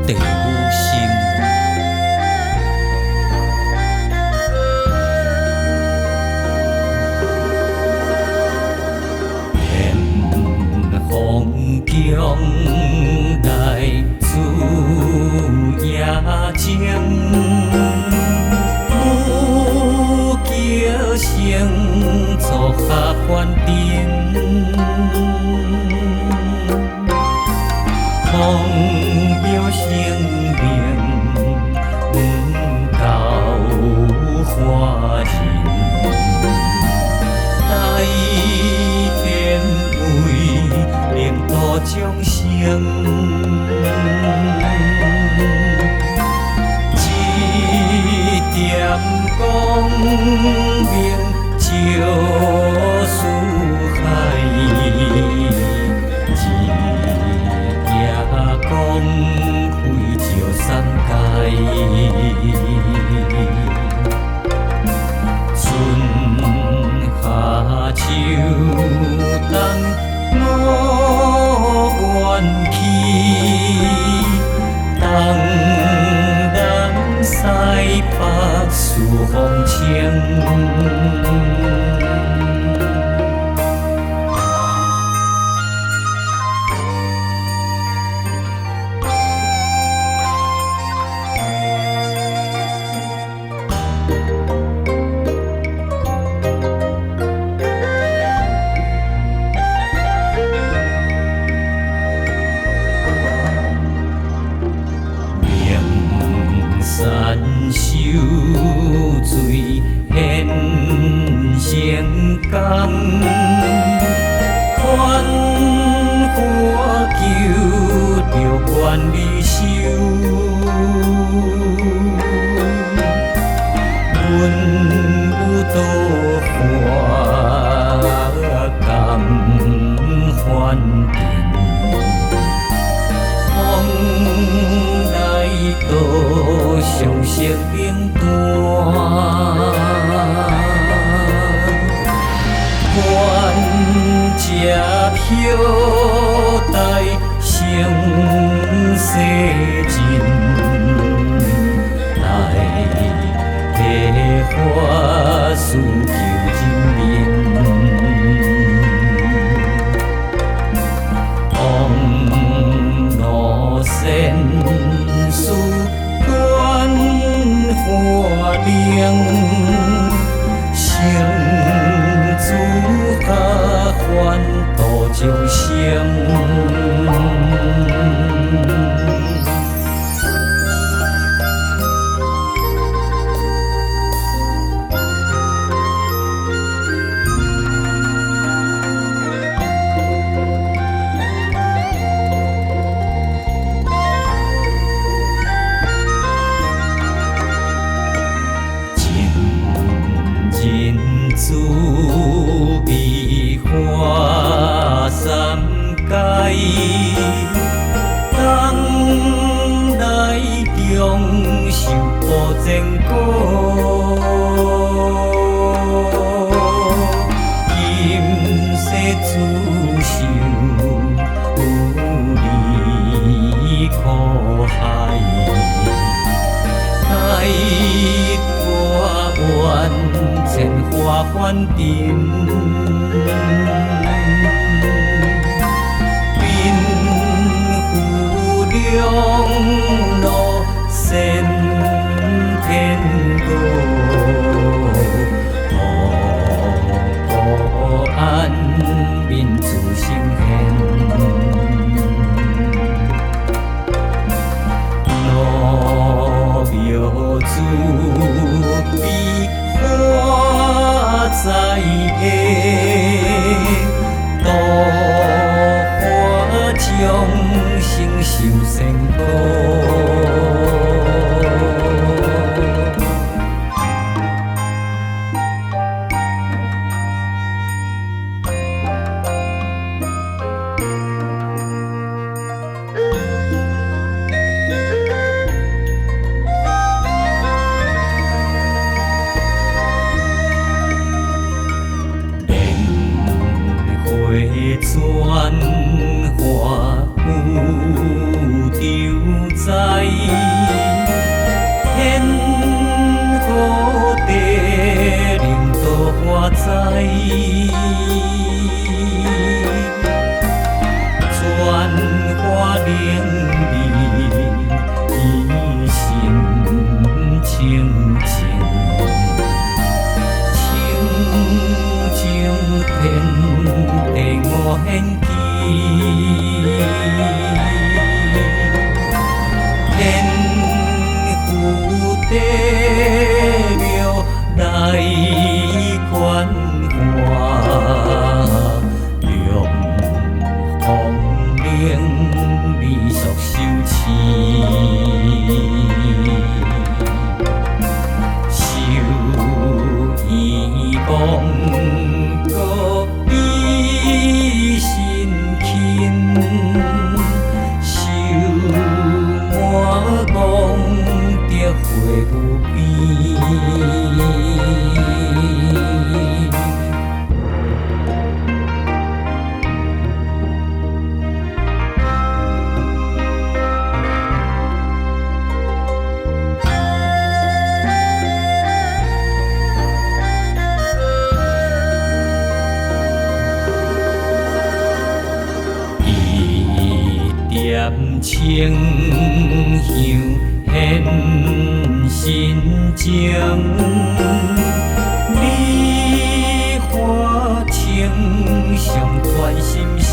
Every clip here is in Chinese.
地母心。天风强来自野情，舞叫声作下翻顶。风表生命到花心，大天为令度众生，一点光明照四海。光辉照三界，春夏秋冬五元气，东南西北四方清。山秀水现成功，款花求着愿离愁。文武都花甘欢定，风来到相识冷淡，愿这飘带生世尽，来地花事求人民。往路线事关花亮，成主家还度众生。滋味花三界，冬来中受无前果，今世自受有离苦海，爱我愿千花翻顶，贫富两路先天道，互安民自心现。路庙自悲花在下，度化众生受善果。转花在，天河地灵都花在，转花灵美，一心清净。天地我献祭，天父地庙来款华，用红灵美俗修持。望各比心kind修满功德会有边。清香献心情，梨花清香传心声。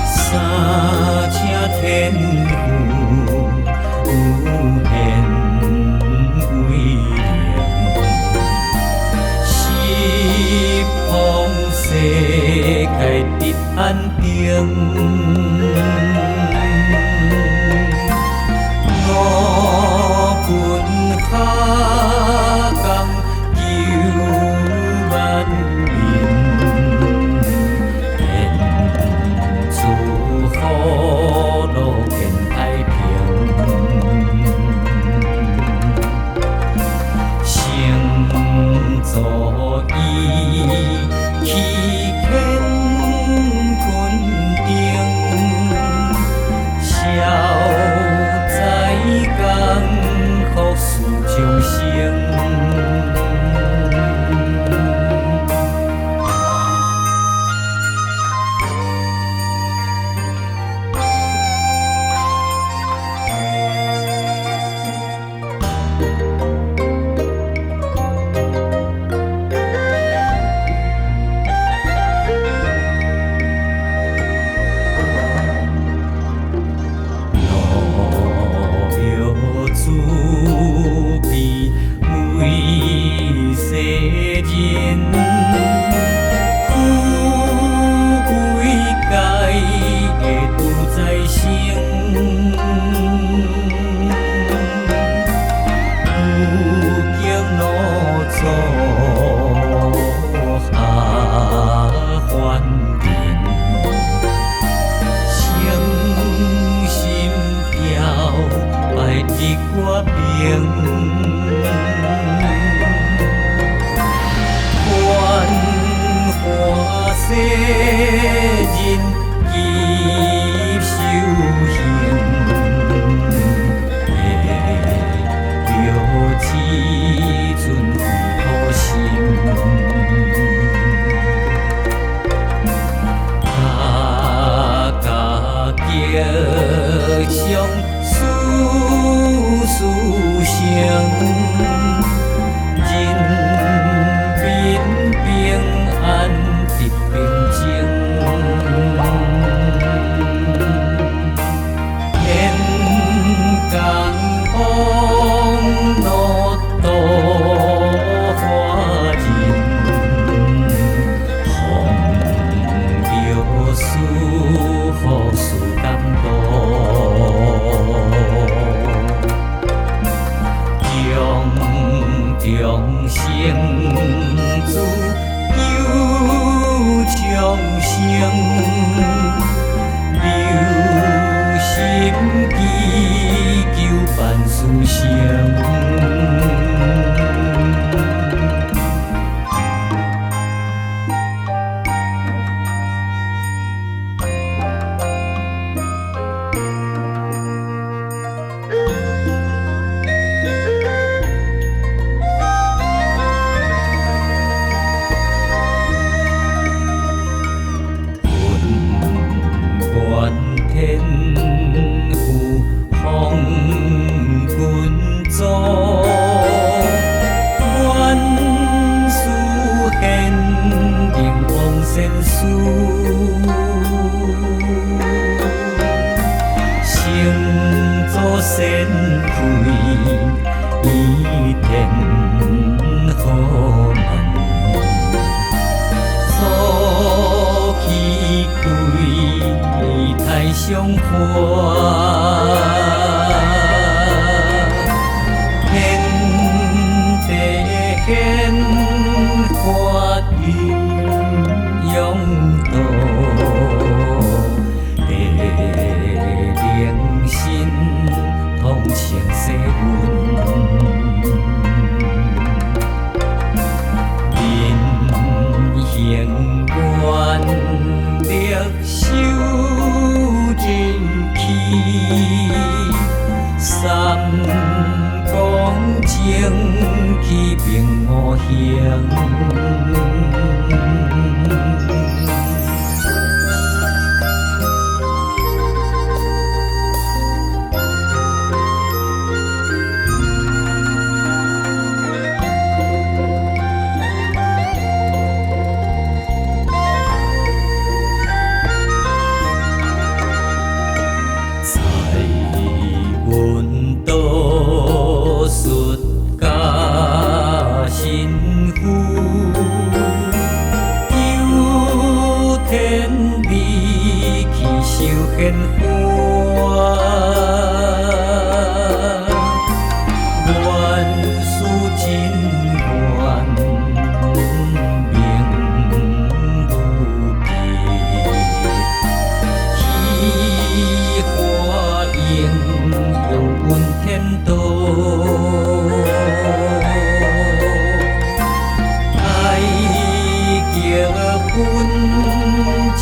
三车天父献威灵，十方世界得安定，我本下降救万民，愿祝福路见太平，成座椅起天。消灾降福事众生。我平幻化世人急修行，了只存苦心，家吉祥。事成，人民平安得平静，天降风乐度华人，弘药师好事感动。相花，天地显花阴阳道，地灵心通情世运。行愿力修人气，三公正气并无形。修献花，愿事真愿明如记，喜花应用阮天道，爱结婚将。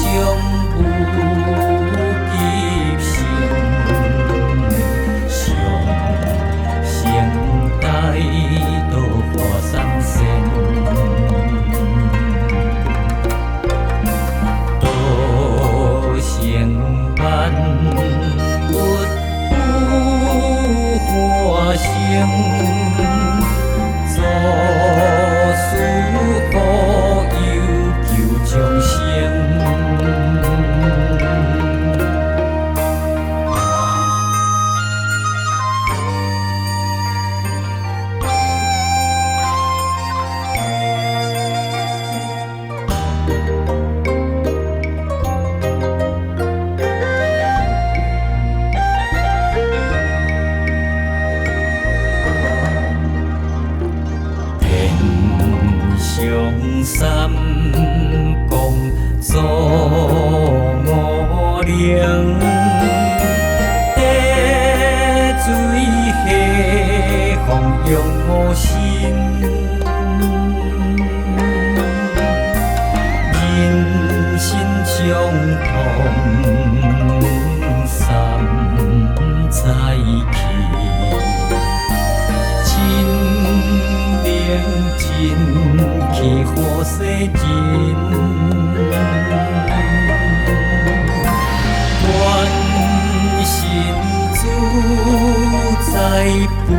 花生做事可有求众生。上三公做五灵，地水下风用无心，人心相通三在起。真去好世人，愿心自在分。